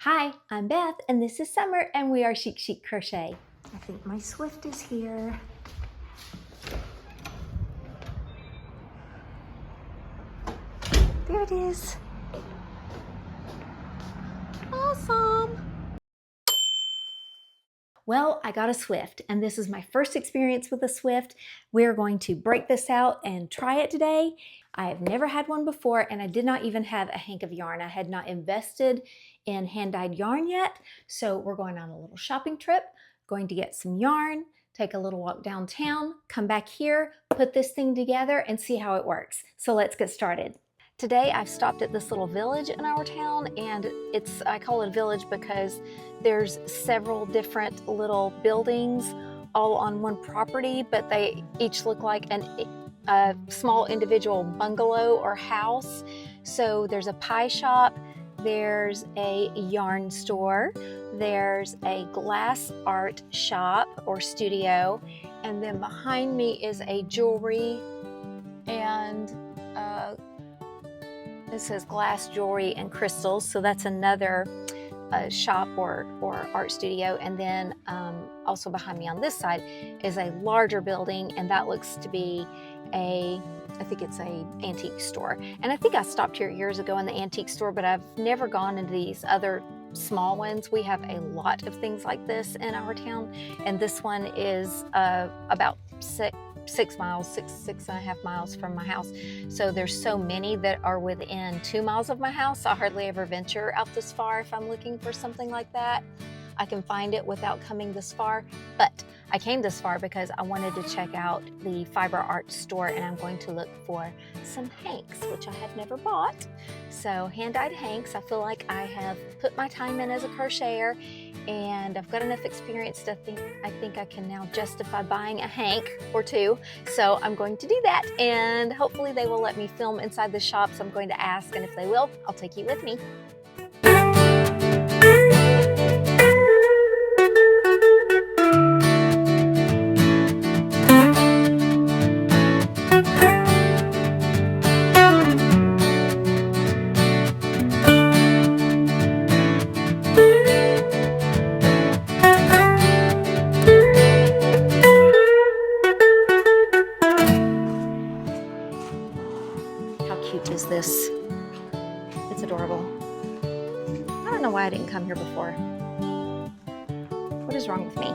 Hi, I'm Beth, and this is Summer, and we are Chic Crochet. I think my Swift is here. There it is. Awesome. Well, I got a Swift, and this is my first experience with a Swift. We're going to break this out and try it today. I have never had one before, and I did not even have a hank of yarn. I had not invested in hand-dyed yarn yet, so we're going on a little shopping trip, going to get some yarn, take a little walk downtown, come back here, put this thing together, and see how it works. So let's get started. Today I've stopped at this little village in our town, and I call it a village because there's several different little buildings all on one property, but they each look like a small individual bungalow or house. So there's a pie shop, there's a yarn store, there's a glass art shop or studio, and then behind me is a jewelry and it says glass jewelry and crystals, so that's another shop or art studio. And then also behind me on this side is a larger building, and that looks to be I think it's a antique store. And I think I stopped here years ago in the antique store, but I've never gone into these other small ones. We have a lot of things like this in our town, and this one is about six and a half miles from my house. So there's so many that are within 2 miles of my house. I hardly ever venture out this far if I'm looking for something like that. I can find it without coming this far, but I came this far because I wanted to check out the fiber art store, and I'm going to look for some hanks, which I have never bought. So hand-dyed hanks, I feel like I have put my time in as a crocheter, and I've got enough experience to I think I can now justify buying a hank or two. So I'm going to do that, and hopefully they will let me film inside the shop. So I'm going to ask, and if they will, I'll take you with me. Is this? It's adorable. I don't know why I didn't come here before. What is wrong with me?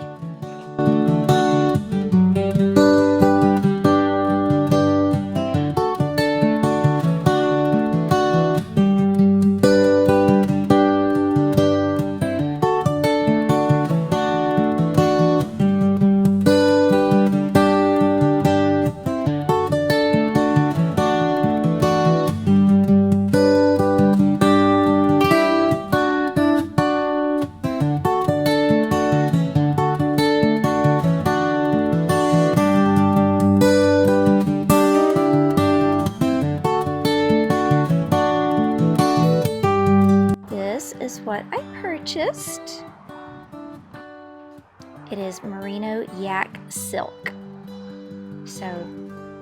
Is what I purchased. It is merino yak silk. So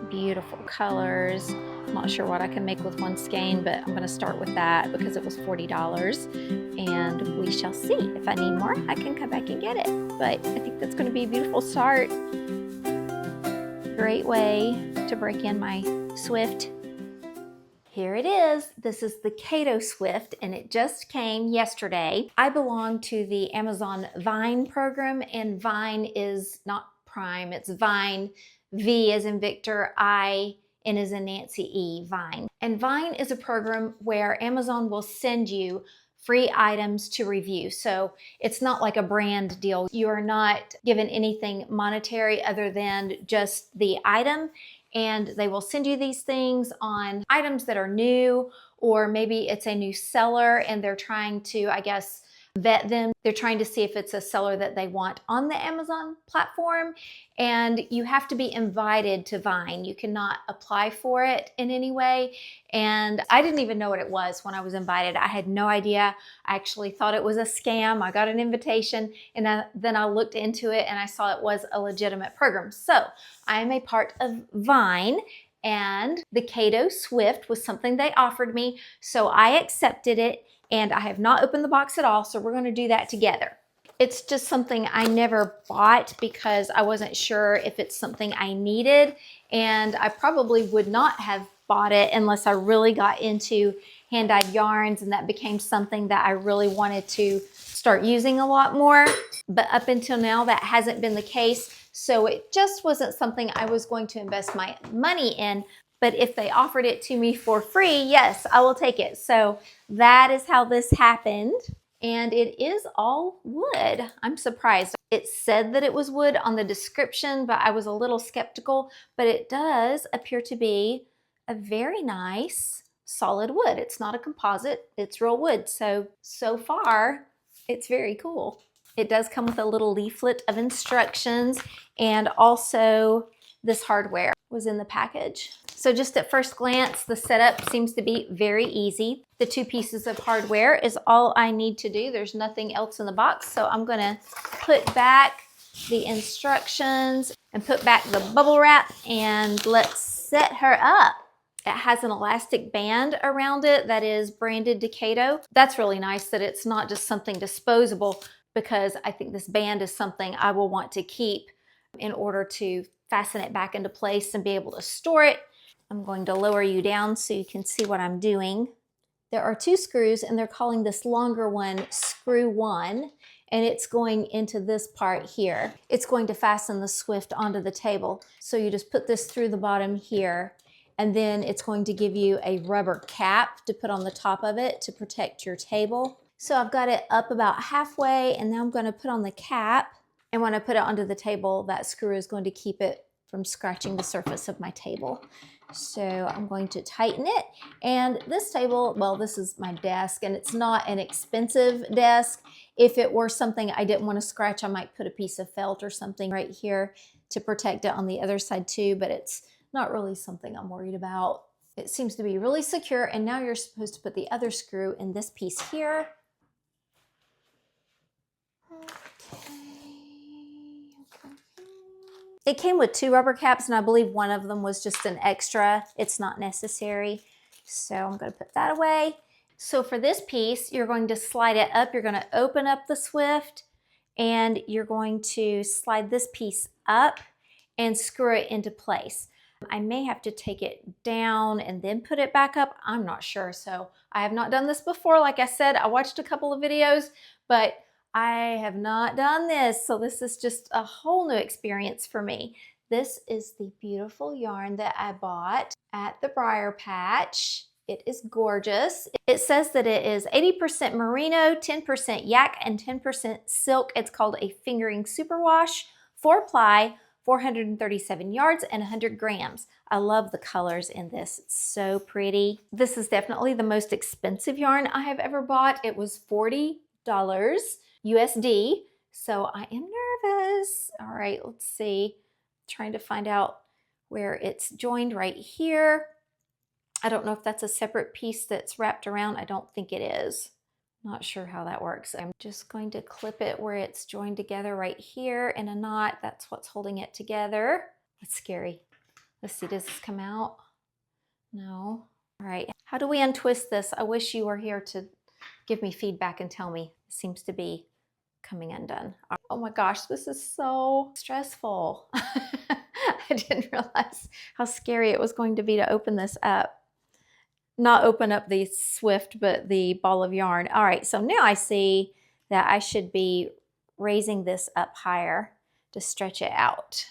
beautiful colors. I'm not sure what I can make with one skein, but I'm going to start with that because it was $40, and we shall see. If I need more, I can come back and get it. But I think that's going to be a beautiful start. Great way to break in my Swift. Here it is. This is the Kato Swift, and it just came yesterday. I belong to the Amazon Vine program, and Vine is not Prime, it's Vine. V as in Victor, I, N as in Nancy, E, Vine. And Vine is a program where Amazon will send you free items to review. So it's not like a brand deal. You are not given anything monetary other than just the item, and they will send you these things on items that are new, or maybe it's a new seller and they're trying to, I guess, vet them. They're trying to see if it's a seller that they want on the Amazon platform, and you have to be invited to Vine. You cannot apply for it in any way, and I didn't even know what it was when I was invited. I had no idea. I actually thought it was a scam. I got an invitation, and then I looked into it and I saw it was a legitimate program. So I am a part of Vine, and the Kato Swift was something they offered me, so I accepted it. and I have not opened the box at all, so we're going to do that together. It's just something I never bought because I wasn't sure if it's something I needed, and I probably would not have bought it unless I really got into hand-dyed yarns and that became something that I really wanted to start using a lot more. But up until now, that hasn't been the case, so it just wasn't something I was going to invest my money in. But if they offered it to me for free, yes, I will take it. So that is how this happened. And it is all wood. I'm surprised. It said that it was wood on the description, but I was a little skeptical. But it does appear to be a very nice solid wood. It's not a composite, it's real wood. So far, it's very cool. It does come with a little leaflet of instructions, and also this hardware was in the package. So just at first glance, the setup seems to be very easy. The 2 pieces of hardware is all I need to do. There's nothing else in the box. So I'm gonna put back the instructions and put back the bubble wrap, and let's set her up. It has an elastic band around it that is branded Decado. That's really nice that it's not just something disposable, because I think this band is something I will want to keep in order to fasten it back into place and be able to store it. I'm going to lower you down so you can see what I'm doing. There are 2 screws, and they're calling this longer one screw 1, and it's going into this part here. It's going to fasten the Swift onto the table. So you just put this through the bottom here, and then it's going to give you a rubber cap to put on the top of it to protect your table. So I've got it up about halfway, and now I'm going to put on the cap. And when I put it onto the table, that screw is going to keep it from scratching the surface of my table. So I'm going to tighten it. And this table, well, this is my desk, and it's not an expensive desk. If it were something I didn't want to scratch, I might put a piece of felt or something right here to protect it on the other side too, but it's not really something I'm worried about. It seems to be really secure, and now you're supposed to put the other screw in this piece here. It came with 2 rubber caps, and I believe one of them was just an extra. It's not necessary. So I'm going to put that away. So for this piece, you're going to slide it up. You're going to open up the Swift, and you're going to slide this piece up and screw it into place. I may have to take it down and then put it back up. I'm not sure. So I have not done this before. Like I said, I watched a couple of videos, but I have not done this, so this is just a whole new experience for me. This is the beautiful yarn that I bought at the Briar Patch. It is gorgeous. It says that it is 80% merino, 10% yak, and 10% silk. It's called a fingering superwash, 4-ply, 437 yards, and 100 grams. I love the colors in this. It's so pretty. This is definitely the most expensive yarn I have ever bought. It was $40. USD, so I am nervous. All right, let's see. Trying to find out where it's joined right here. I don't know if that's a separate piece that's wrapped around. I don't think it is. Not sure how that works. I'm just going to clip it where it's joined together right here in a knot. That's what's holding it together. That's scary. Let's see, does this come out? No. All right, how do we untwist this? I wish you were here to give me feedback and tell me. It seems to be coming undone. Oh my gosh, this is so stressful. I didn't realize how scary it was going to be to open this up. Not open up the Swift, but the ball of yarn. All right, so now I see that I should be raising this up higher to stretch it out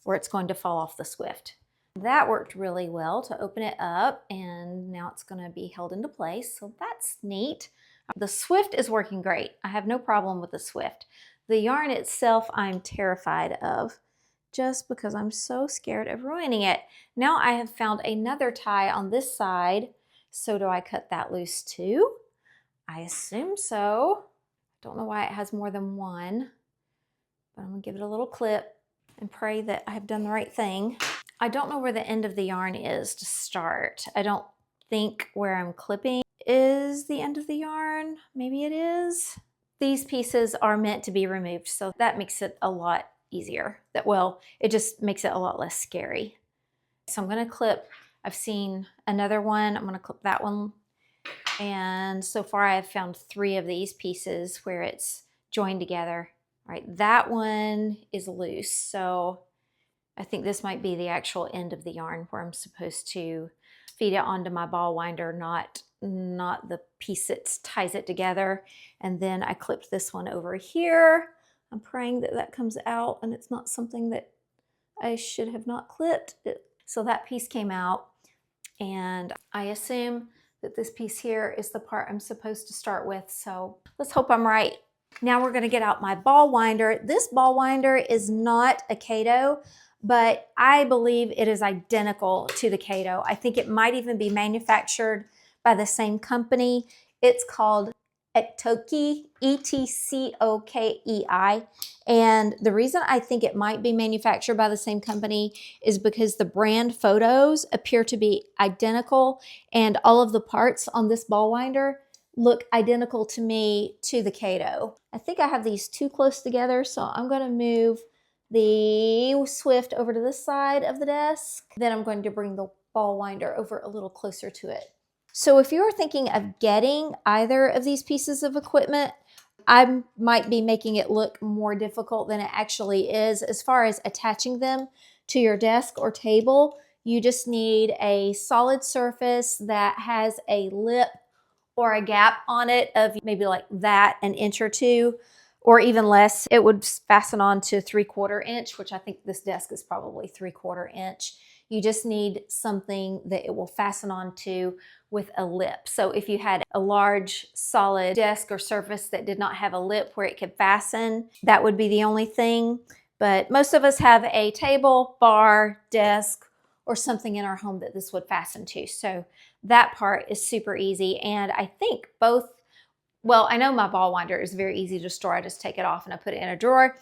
where it's going to fall off the Swift. That worked really well to open it up, and now it's going to be held into place, so that's neat. The Swift is working great. I have no problem with the Swift. The yarn itself, I'm terrified of, just because I'm so scared of ruining it. Now I have found another tie on this side. So do I cut that loose too? I assume so. Don't know why it has more than one, but I'm gonna give it a little clip and pray that I have done the right thing. I don't know where the end of the yarn is to start. I don't think where I'm clipping is the end of the yarn. Maybe it is. These pieces are meant to be removed, so that makes it a lot easier. Well, it just makes it a lot less scary. So I'm gonna clip, I've seen another one, I'm gonna clip that one And so far I have found 3 of these pieces where it's joined together. All right, that one is loose, so I think this might be the actual end of the yarn where I'm supposed to feed it onto my ball winder, not the piece that ties it together. And then I clipped this one over here. I'm praying that that comes out and it's not something that I should have not clipped. So that piece came out, and I assume that this piece here is the part I'm supposed to start with. So let's hope I'm right. Now we're gonna get out my ball winder. This ball winder is not a Kato, but I believe it is identical to the Kato. I think it might even be manufactured by the same company. It's called Etcoki, Etcokei. And the reason I think it might be manufactured by the same company is because the brand photos appear to be identical, and all of the parts on this ball winder look identical to me to the Kato. I think I have these too close together, so I'm going to move the Swift over to this side of the desk. Then I'm going to bring the ball winder over a little closer to it. So if you're thinking of getting either of these pieces of equipment, I might be making it look more difficult than it actually is. As far as attaching them to your desk or table, you just need a solid surface that has a lip or a gap on it of maybe like that, an inch or 2, or even less. It would fasten on to 3/4 inch, which I think this desk is probably 3/4 inch. You just need something that it will fasten onto with a lip. So if you had a large solid desk or surface that did not have a lip where it could fasten, that would be the only thing. But most of us have a table, bar, desk, or something in our home that this would fasten to. So that part is super easy. And I think both, well, I know my ball winder is very easy to store. I just take it off and I put it in a drawer.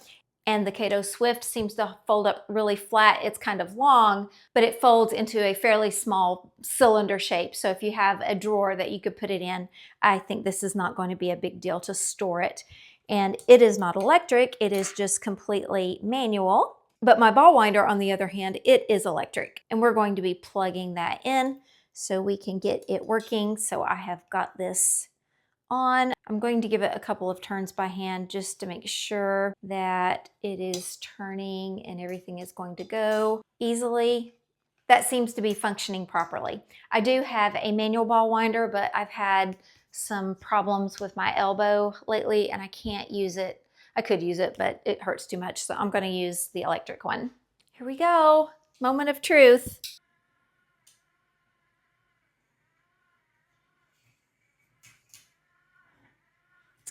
And the Kato Swift seems to fold up really flat. It's kind of long, but it folds into a fairly small cylinder shape. So if you have a drawer that you could put it in, I think this is not going to be a big deal to store it. And it is not electric. It is just completely manual. But my ball winder, on the other hand, it is electric. And we're going to be plugging that in so we can get it working. So I have got this on. I'm going to give it a couple of turns by hand just to make sure that it is turning and everything is going to go easily. That seems to be functioning properly. I do have a manual ball winder, but I've had some problems with my elbow lately and I can't use it. I could use it, but it hurts too much, so I'm going to use the electric one. Here we go. Moment of truth.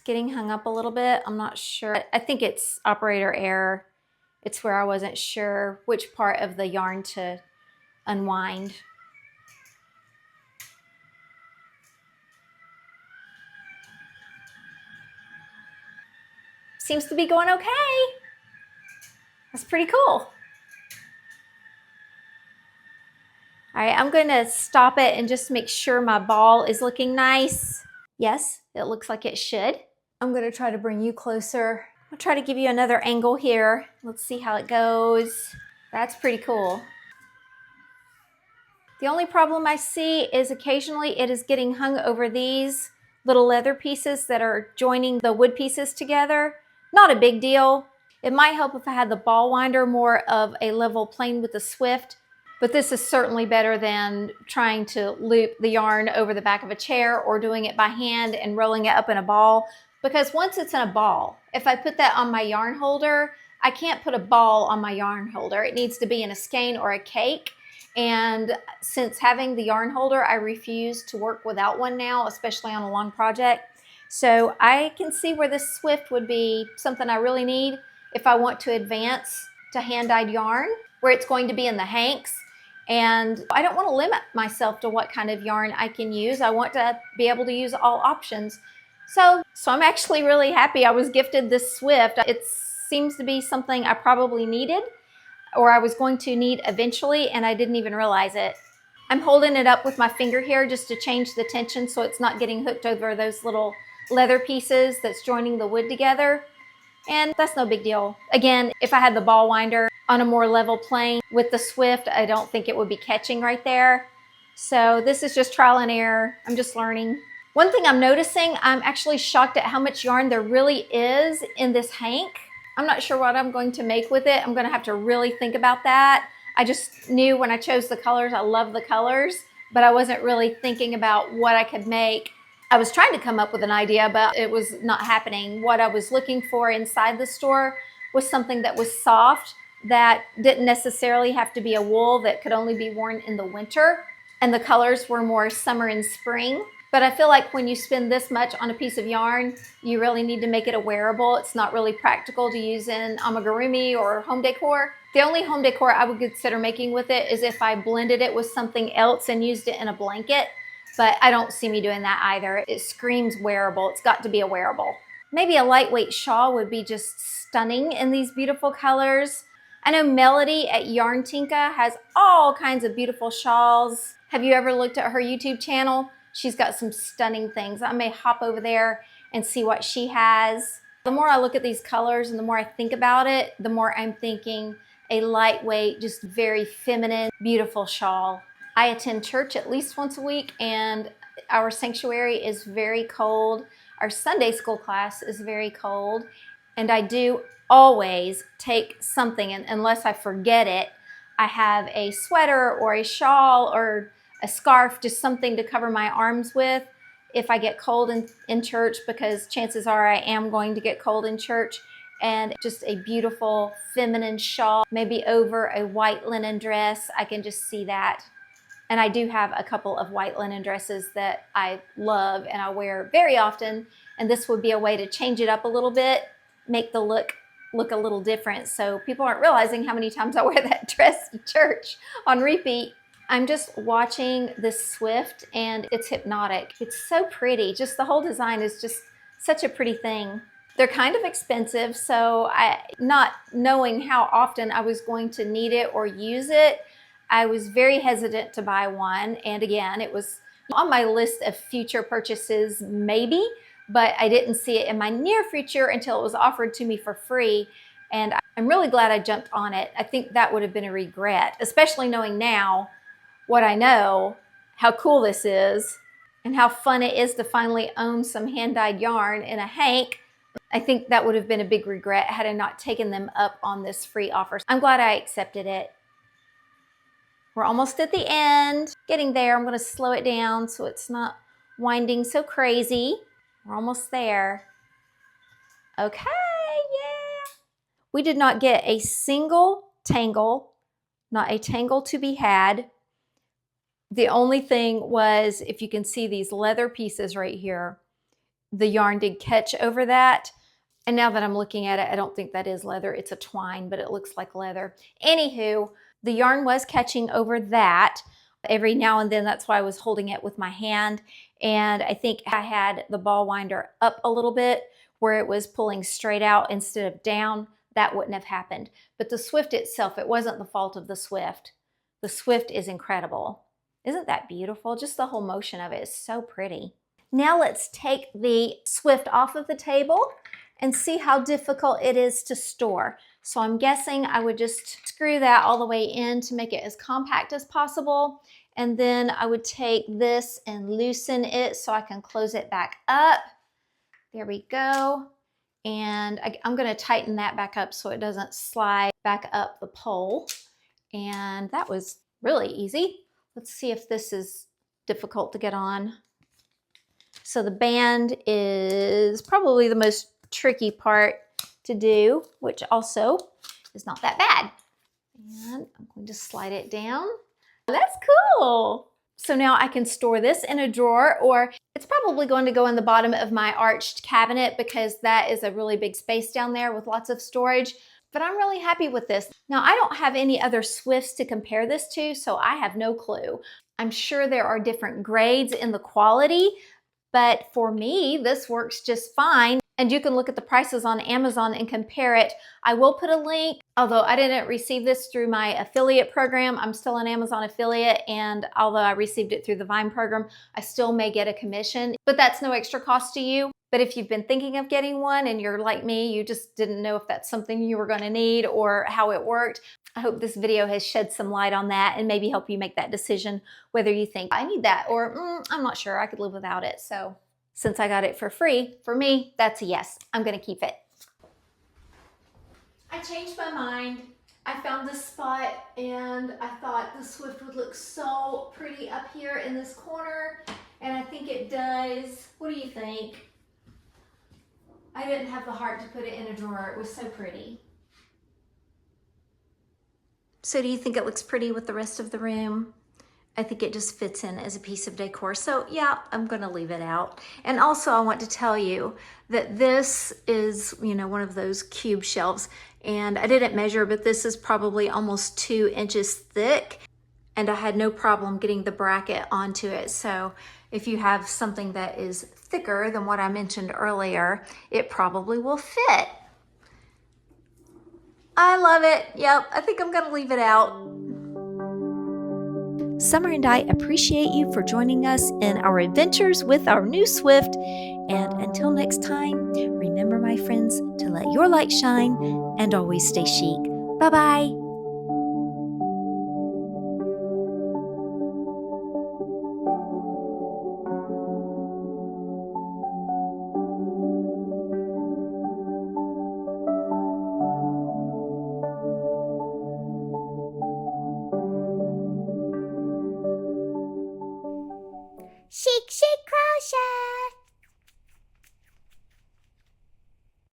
Getting hung up a little bit. I'm not sure. I think it's operator error. It's where I wasn't sure which part of the yarn to unwind. Seems to be going okay. That's pretty cool. All right, I'm going to stop it and just make sure my ball is looking nice. Yes, it looks like it should. I'm going to try to bring you closer. I'll try to give you another angle here. Let's see how it goes. That's pretty cool. The only problem I see is occasionally it is getting hung over these little leather pieces that are joining the wood pieces together. Not a big deal. It might help if I had the ball winder more of a level plane with the Swift, but this is certainly better than trying to loop the yarn over the back of a chair or doing it by hand and rolling it up in a ball. Because once it's in a ball, if I put that on my yarn holder, I can't put a ball on my yarn holder. It needs to be in a skein or a cake. And since having the yarn holder, I refuse to work without one now, especially on a long project. So I can see where this Swift would be something I really need if I want to advance to hand-dyed yarn, where it's going to be in the hanks. And I don't want to limit myself to what kind of yarn I can use. I want to be able to use all options. So I'm actually really happy I was gifted this Swift. It seems to be something I probably needed, or I was going to need eventually, and I didn't even realize it. I'm holding it up with my finger here just to change the tension so it's not getting hooked over those little leather pieces that's joining the wood together. And that's no big deal. Again, if I had the ball winder on a more level plane with the Swift, I don't think it would be catching right there. So this is just trial and error. I'm just learning. One thing I'm noticing, I'm actually shocked at how much yarn there really is in this hank. I'm not sure what I'm going to make with it. I'm going to have to really think about that. I just knew when I chose the colors, I love the colors, but I wasn't really thinking about what I could make. I was trying to come up with an idea, but it was not happening. What I was looking for inside the store was something that was soft, that didn't necessarily have to be a wool, that could only be worn in the winter. And the colors were more summer and spring. But I feel like when you spend this much on a piece of yarn, you really need to make it a wearable. It's not really practical to use in amigurumi or home decor. The only home decor I would consider making with it is if I blended it with something else and used it in a blanket. But I don't see me doing that either. It screams wearable. It's got to be a wearable. Maybe a lightweight shawl would be just stunning in these beautiful colors. I know Melody at Yarn Tinka has all kinds of beautiful shawls. Have you ever looked at her YouTube channel? She's got some stunning things. I may hop over there and see what she has. The more I look at these colors and the more I think about it, the more I'm thinking a lightweight, just very feminine, beautiful shawl. I attend church at least once a week, and our sanctuary is very cold. Our Sunday school class is very cold, and I do always take something, and unless I forget it, I have a sweater or a shawl or a scarf, just something to cover my arms with if I get cold in church, because chances are I am going to get cold in church. And just a beautiful feminine shawl, maybe over a white linen dress. I can just see that. And I do have a couple of white linen dresses that I love and I wear very often. And this would be a way to change it up a little bit, make the look a little different, so people aren't realizing how many times I wear that dress to church on repeat. I'm just watching this Swift and it's hypnotic. It's so pretty. Just the whole design is just such a pretty thing. They're kind of expensive, so not knowing how often I was going to need it or use it, I was very hesitant to buy one. And again, it was on my list of future purchases, maybe, but I didn't see it in my near future until it was offered to me for free. And I'm really glad I jumped on it. I think that would have been a regret, especially knowing now what I know, how cool this is, and how fun it is to finally own some hand-dyed yarn in a hank. I think that would have been a big regret had I not taken them up on this free offer. I'm glad I accepted it. We're almost at the end, getting there. I'm going to slow it down so it's not winding so crazy. We're almost there. Okay, yeah. We did not get a single tangle, not a tangle to be had. The only thing was, if you can see these leather pieces right here, the yarn did catch over that. And now that I'm looking at it, I don't think that is leather. It's a twine, but it looks like leather. Anywho, the yarn was catching over that every now and then. That's why I was holding it with my hand. And I think I had the ball winder up a little bit where it was pulling straight out instead of down. That wouldn't have happened. But the Swift itself, it wasn't the fault of the Swift. The Swift is incredible. Isn't that beautiful? Just the whole motion of it is so pretty. Now let's take the Swift off of the table and see how difficult it is to store. So I'm guessing I would just screw that all the way in to make it as compact as possible. And then I would take this and loosen it so I can close it back up. There we go. And I'm going to tighten that back up so it doesn't slide back up the pole. And that was really easy. Let's see if this is difficult to get on. So the band is probably the most tricky part to do, which also is not that bad. And I'm going to slide it down. That's cool. So now I can store this in a drawer, or it's probably going to go in the bottom of my arched cabinet because that is a really big space down there with lots of storage. But I'm really happy with this. Now, I don't have any other Swifts to compare this to, so I have no clue. I'm sure there are different grades in the quality, but for me, this works just fine. And you can look at the prices on Amazon and compare it. I will put a link, although I didn't receive this through my affiliate program. I'm still an Amazon affiliate, and although I received it through the Vine program, I still may get a commission, but that's no extra cost to you. But if you've been thinking of getting one and you're like me, you just didn't know if that's something you were going to need or how it worked, I hope this video has shed some light on that and maybe help you make that decision whether you think I need that or I'm not sure, I could live without it. So since I got it for free, for me, that's a yes. I'm going to keep it. I changed my mind. I found this spot and I thought the Swift would look so pretty up here in this corner, and I think it does. What do you think? I didn't have the heart to put it in a drawer. It was so pretty. So do you think it looks pretty with the rest of the room? I think it just fits in as a piece of decor. So yeah, I'm gonna leave it out. And also I want to tell you that this is, you know, one of those cube shelves, and I didn't measure, but this is probably almost 2 inches thick, and I had no problem getting the bracket onto it. So if you have something that is thicker than what I mentioned earlier, it probably will fit. I love it. Yep, I think I'm gonna leave it out. Summer and I appreciate you for joining us in our adventures with our new Swift. And until next time, remember, my friends, to let your light shine and always stay chic. Bye-bye. Chic, chic crochet.